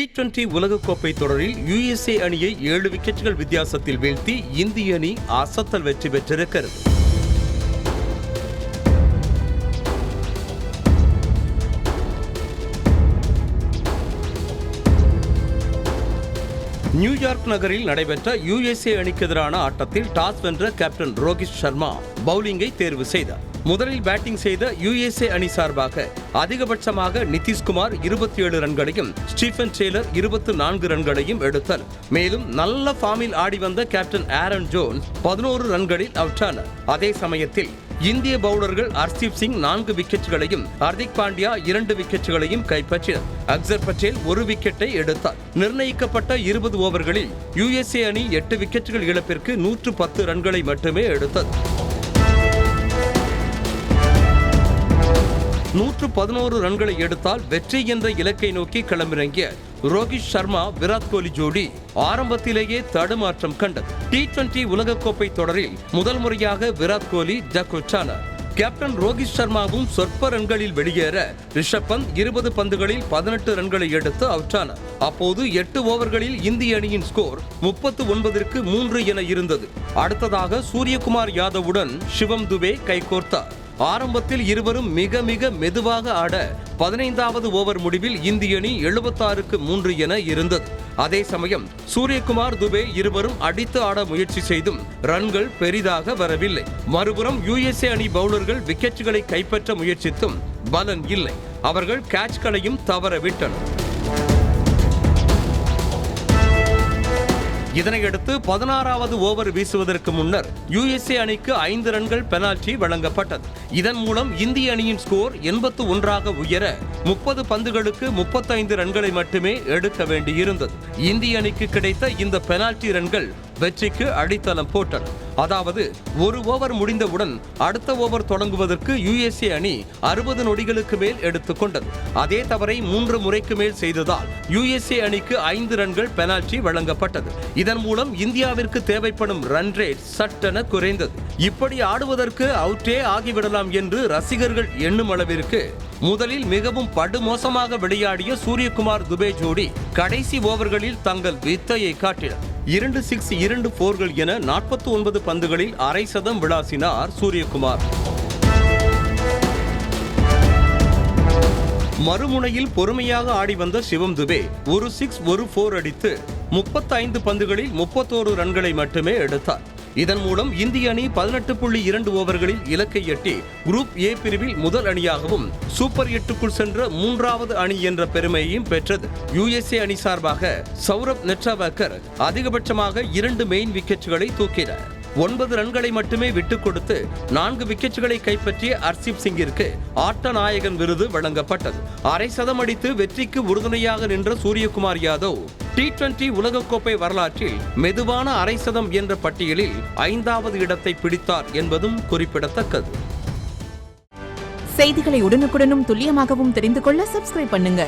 T20 உலகக்கோப்பை தொடரில் USA அணியை 7 விக்கெட்டுகள் வித்தியாசத்தில் வீழ்த்தி இந்திய அணி அசத்தல் வெற்றி பெற்றிருக்கிறது. நியூயார்க் நகரில் நடைபெற்ற USA அணிக்கு எதிரான ஆட்டத்தில் டாஸ் வென்ற கேப்டன் ரோஹித் சர்மா பவுலிங்கை தேர்வு செய்தார். முதலில் பேட்டிங் செய்த USA அணி சார்பாக அதிகபட்சமாக நிதிஷ்குமார் 27 ரன்களையும் ஸ்டீஃபன் டெய்லர் 24 ரன்களையும் எடுத்தனர். மேலும் நல்ல ஃபார்மில் ஆடி வந்த கேப்டன் ஆரன் ஜோன்ஸ் 11 ரன்களில் அவுட் ஆனார். அதே சமயத்தில் இந்திய பவுலர்கள் ஹர்தீப் சிங் 4 விக்கெட்டுகளையும் ஹர்திக் பாண்டியா 2 விக்கெட்டுகளையும் கைப்பற்றினர். அக்சர் பட்டேல் 1 விக்கெட்டை எடுத்தார். நிர்ணயிக்கப்பட்ட 20 ஓவர்களில் USA அணி 8 விக்கெட்டுகள் இழப்பிற்கு 110 ரன்களை மட்டுமே எடுத்தது. 111 ரன்களை எடுத்தால் வெற்றி என்ற இலக்கை நோக்கி களமிறங்கிய ரோஹித் சர்மா விராட் கோலி ஜோடி ஆரம்பத்திலேயே தடுமாற்றம் கண்டது. T20 உலகக்கோப்பை தொடரில் முதல் முறையாக விராட் கோலி டக் அவுட் ஆனார். கேப்டன் ரோஹித் சர்மாவும் சொற்ப ரன்களில் வெளியேற ரிஷப் பந்த் 20 பந்துகளில் 18 ரன்களை எடுத்து அவுட் ஆனார். அப்போது 8 ஓவர்களில் இந்திய அணியின் ஸ்கோர் 39-3 என இருந்தது. அடுத்ததாக சூரியகுமார் யாதவுடன் சிவம் துபே கைகோர்த்தார். ஆரம்பத்தில் இருவரும் மிக மெதுவாக ஆட 15வது ஓவர் முடிவில் இந்திய அணி 76-3 என இருந்தது. அதே சமயம் சூரியகுமார் துபே இருவரும் அடித்து ஆட முயற்சி செய்தும் ரன்கள் பெரிதாக வரவில்லை. மறுபுறம் USA அணி பவுலர்கள் விக்கெட்டுகளை கைப்பற்ற முயற்சித்தும் பலன் இல்லை. அவர்கள் கேட்ச்களையும் தவறவிட்டனர். இதனையடுத்து 16வது ஓவர் வீசுவதற்கு முன்னர் USA அணிக்கு 5 ரன்கள் பெனால்டி வழங்கப்பட்டது. இதன் மூலம் இந்திய அணியின் ஸ்கோர் 81 உயர 30 பந்துகளுக்கு 35 ரன்களை மட்டுமே எடுக்க வேண்டியிருந்தது. இந்திய அணிக்கு கிடைத்த இந்த பெனால்டி ரன்கள் வெற்றிக்கு அடித்தளம் போட்டன. அதாவது ஒரு ஓவர் முடிந்தவுடன் அடுத்த ஓவர் தொடங்குவதற்கு USA அணி 60 நொடிகளுக்கு மேல் எடுத்துக்கொண்டது. அதே தவறை 3 முறைக்கு மேல் செய்ததால் USA அணிக்கு 5 ரன்கள் பெனால்டி வழங்கப்பட்டது. இதன் மூலம் இந்தியாவிற்கு தேவைப்படும் ரன் ரேட் சட்டென குறைந்தது. இப்படி ஆடுவதற்கு அவுட்டே ஆகிவிடலாம் என்று ரசிகர்கள் எண்ணும் அளவிற்கு முதலில் மிகவும் படுமோசமாக விளையாடிய சூரியகுமார் துபே ஜோடி கடைசி ஓவர்களில் தங்கள் வித்தையை காட்டினர். 2 6 2 4 என 49 பந்துகளில் அரை சதம் விளாசினார் சூரியகுமார். மறுமுனையில் பொறுமையாக ஆடி வந்த சிவம் துபே 1 6 1 4 அடித்து 35 பந்துகளில் 31 ரன்களை மட்டுமே எடுத்தார். இதன் மூலம் இந்திய அணி 18.2 ஓவர்களில் இலக்கை எட்டி குரூப் A பிரிவில் முதல் அணியாகவும் சூப்பர் 8க்குள் சென்ற 3வது அணி என்ற பெருமையையும் பெற்றது. USA அணி சார்பாக சௌரப் நெட்ராவேக்கர் அதிகபட்சமாக 2 மெயின் விக்கெட்டுகளை தூக்கினார். 9 ரன்களை மட்டுமே விட்டுக் கொடுத்து 4 விக்கெட்டுகளை கைப்பற்றிய ஹர்தீப் சிங்கிற்கு ஆட்ட நாயகன் விருது வழங்கப்பட்டது. அரை சதம் அடித்து வெற்றிக்கு உறுதுணையாக நின்ற சூரியகுமார் யாதவ் T20 உலகக்கோப்பை வரலாற்றில் மெதுவான அரை சதம் என்ற பட்டியலில் 5வது இடத்தை பிடித்தார் என்பதும் குறிப்பிடத்தக்கது. செய்திகளை உடனுக்குடனும் துல்லியமாகவும் தெரிந்து கொள்ள சப்ஸ்கிரைப் பண்ணுங்க.